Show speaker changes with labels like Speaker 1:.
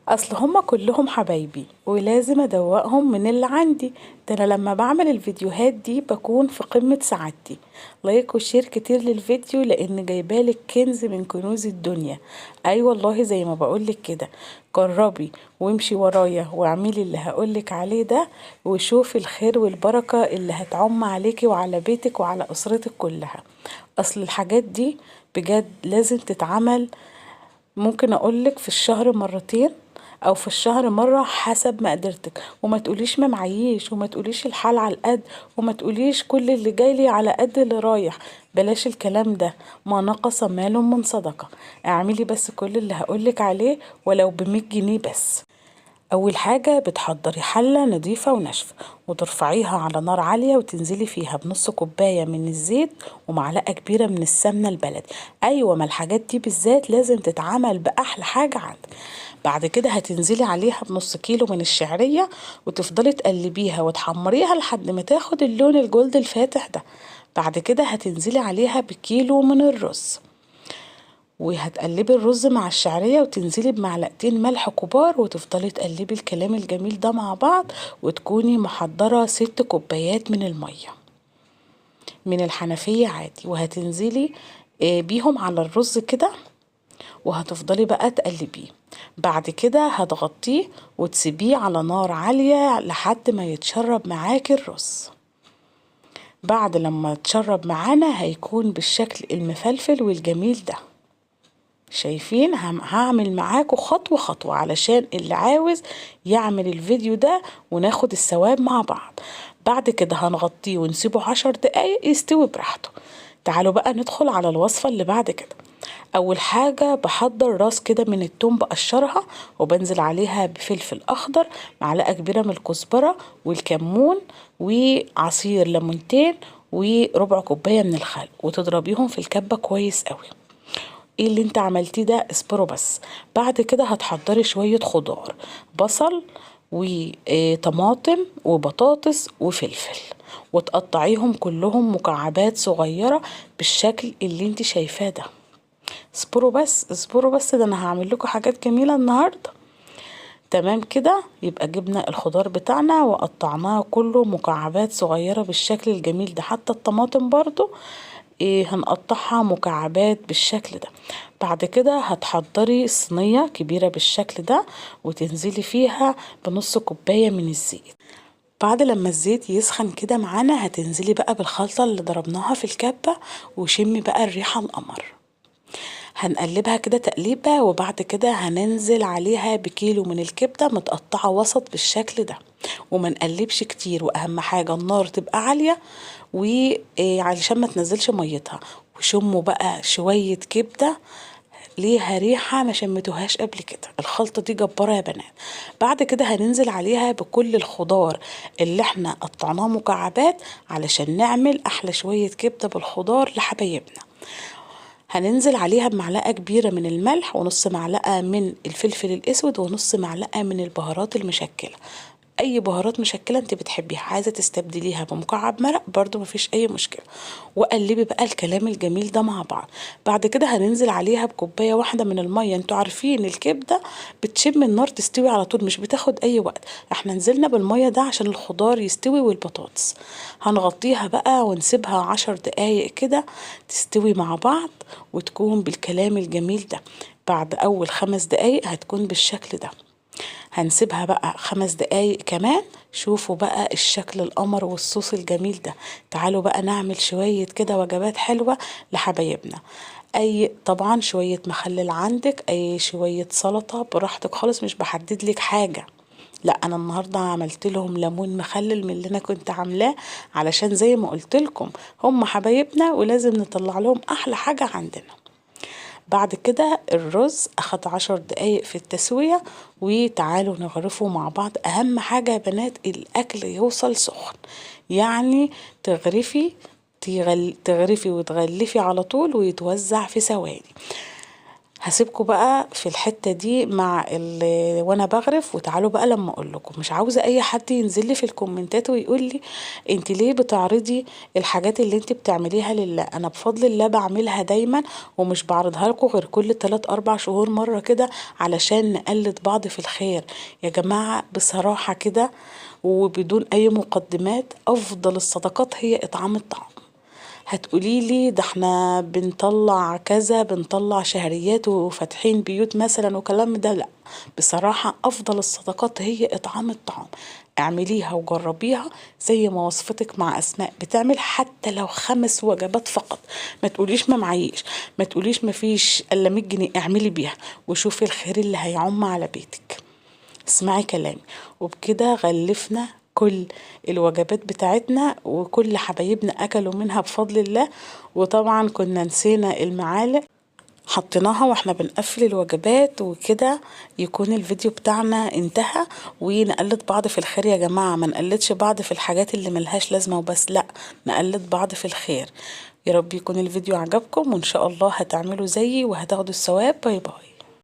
Speaker 1: اصل هما كلهم حبايبي ولازم ادوقهم من اللي عندي. ده انا لما بعمل الفيديوهات دي بكون في قمة سعادتي. لايك وشير كتير للفيديو لان جايبالك كنز من كنوز الدنيا. اي والله زي ما بقولك كده. جربي وامشي ورايا واعملي اللي هقولك عليه ده، وشوفي الخير والبركة اللي هتعم عليكي وعلى بيتك وعلى اسرتك كلها. اصل الحاجات دي بجد لازم تتعمل. ممكن اقولك في الشهر مرتين او في الشهر مرة حسب ما قدرتك، وما تقوليش ما معيش، وما تقوليش الحال على القد، وما تقوليش كل اللي جايلي على قد اللي رايح. بلاش الكلام ده، ما نقص مال من صدقة. اعملي بس كل اللي هقولك عليه ولو ب100 جنيه بس. اول حاجة بتحضري حلة نضيفة وناشفة وترفعيها على نار عالية وتنزلي فيها بنص كوباية من الزيت ومعلقة كبيرة من السمنة البلدي. ايوه، ما الحاجات دي بالذات لازم تتعمل باحلى حاجة عندك. بعد كده هتنزلي عليها بنص كيلو من الشعرية وتفضلي تقلبيها وتحمريها لحد ما تاخد اللون الجولد الفاتح ده. بعد كده هتنزلي عليها بكيلو من الرز، وهتقلبي الرز مع الشعرية وتنزلي بمعلقتين ملح كبار وتفضلي تقلبي الكلام الجميل ده مع بعض، وتكوني محضرة 6 كوبايات من المية من الحنفية عادي، وهتنزلي بيهم على الرز كده وهتفضلي بقى تقلبيه. بعد كده هتغطيه وتسيبيه على نار عالية لحد ما يتشرب معاكي الرز. بعد لما تشرب معانا هيكون بالشكل المفلفل والجميل ده. شايفين؟ هعمل معاكم خطوة خطوة علشان اللي عاوز يعمل الفيديو ده وناخد الثواب مع بعض. بعد كده هنغطيه ونسيبه 10 دقايق يستوي براحته. تعالوا بقى ندخل على الوصفة اللي بعد كده. اول حاجة بحضر راس كده من التوم بقشرها وبنزل عليها بفلفل اخضر، معلقة كبيرة من الكزبرة والكمون وعصير ليمونتين وربع كوباية من الخل، وتضربيهم في الكبة كويس قوي. ايه اللي انت عملتيه ده؟ اصبروا بس. بعد كده هتحضري شوية خضار، بصل وطماطم وبطاطس وفلفل، وتقطعيهم كلهم مكعبات صغيرة بالشكل اللي انت شايفاه ده. اصبروا بس اصبروا بس، ده انا هعمل لكم حاجات جميلة النهاردة. تمام كده، يبقى جبنا الخضار بتاعنا وقطعناه كله مكعبات صغيرة بالشكل الجميل ده، حتى الطماطم برضو هنقطعها مكعبات بالشكل ده. بعد كده هتحضري صينية كبيرة بالشكل ده وتنزلي فيها بنص كوباية من الزيت. بعد لما الزيت يسخن كده معانا هتنزلي بقى بالخلطة اللي ضربناها في الكبة، وشمي بقى الريحة القمر. هنقلبها كده تقليبة، وبعد كده هننزل عليها بكيلو من الكبدة متقطعة وسط بالشكل ده، وما نقلبش كتير، واهم حاجة النار تبقى عالية وعلشان ما تنزلش ميتها. وشموا بقى شوية كبدة ليها ريحة ما شمتوهاش قبل كده. الخلطة دي جبارة يا بنات. بعد كده هننزل عليها بكل الخضار اللي احنا قطعناه مكعبات علشان نعمل احلى شوية كبدة بالخضار لحبايبنا. هننزل عليها بمعلقة كبيرة من الملح ونص معلقة من الفلفل الاسود ونص معلقة من البهارات المشكلة. اي بهارات مشكلة انت بتحبيها، عايزة تستبدليها بمكعب مرق برضو مفيش اي مشكلة. وقلبي بقى الكلام الجميل ده مع بعض. بعد كده هننزل عليها بكوباية واحدة من المية. انتوا عارفين الكبدة بتشم النار تستوي على طول، مش بتاخد اي وقت. احنا نزلنا بالمية ده عشان الخضار يستوي والبطاطس. هنغطيها بقى ونسيبها 10 دقايق كده تستوي مع بعض وتكون بالكلام الجميل ده. بعد اول 5 دقايق هتكون بالشكل ده. هنسيبها بقى 5 دقايق كمان. شوفوا بقى الشكل القمر والصوص الجميل ده. تعالوا بقى نعمل شوية كده وجبات حلوة لحبايبنا. اي طبعا شوية مخلل عندك، اي شوية سلطة براحتك خالص، مش بحدد لك حاجة. لا، انا النهارده عملت لهم ليمون مخلل من اللي انا كنت عاملاه، علشان زي ما قلت لكم هم حبايبنا ولازم نطلع لهم احلى حاجة عندنا. بعد كده الرز اخد 10 دقايق في التسوية، وتعالوا نغرفه مع بعض. اهم حاجة يا بنات الاكل يوصل سخن، يعني تغرفي وتغلفي على طول ويتوزع في ثواني. هسيبكم بقى في الحتة دي وانا بغرف، وتعالوا بقى لما اقول لكم. مش عاوزة اي حد ينزل لي في الكومنتات ويقول لي انت ليه بتعرضي الحاجات اللي انت بتعمليها لله. انا بفضل الله بعملها دايما، ومش بعرضها لكم غير كل 3-4 شهور مرة كده، علشان نقلد بعض في الخير. يا جماعة بصراحة كده وبدون اي مقدمات، افضل الصدقات هي اطعام الطعام. هتقولي لي ده احنا بنطلع كذا، بنطلع شهريات وفاتحين بيوت مثلا وكلام ده، لا. بصراحة افضل الصدقات هي اطعام الطعام. اعمليها وجربيها زي ما وصفتك مع اسماء بتعمل، حتى لو 5 وجبات فقط. ما تقوليش ما معيش، ما تقوليش ما فيش الا 100 جنيه، اعملي بيها وشوفي الخير اللي هيعم على بيتك. اسمعي كلامي. وبكده غلفنا كل الوجبات بتاعتنا، وكل حبايبنا اكلوا منها بفضل الله. وطبعا كنا نسينا المعالق، حطيناها واحنا بنقفل الوجبات. وكده يكون الفيديو بتاعنا انتهى. ونقلد بعض في الخير يا جماعة، ما نقلدش بعض في الحاجات اللي ملهاش لازمة وبس، لا، نقلد بعض في الخير. يا رب يكون الفيديو عجبكم، وان شاء الله هتعملوا زيي وهتاخدوا الثواب. باي باي.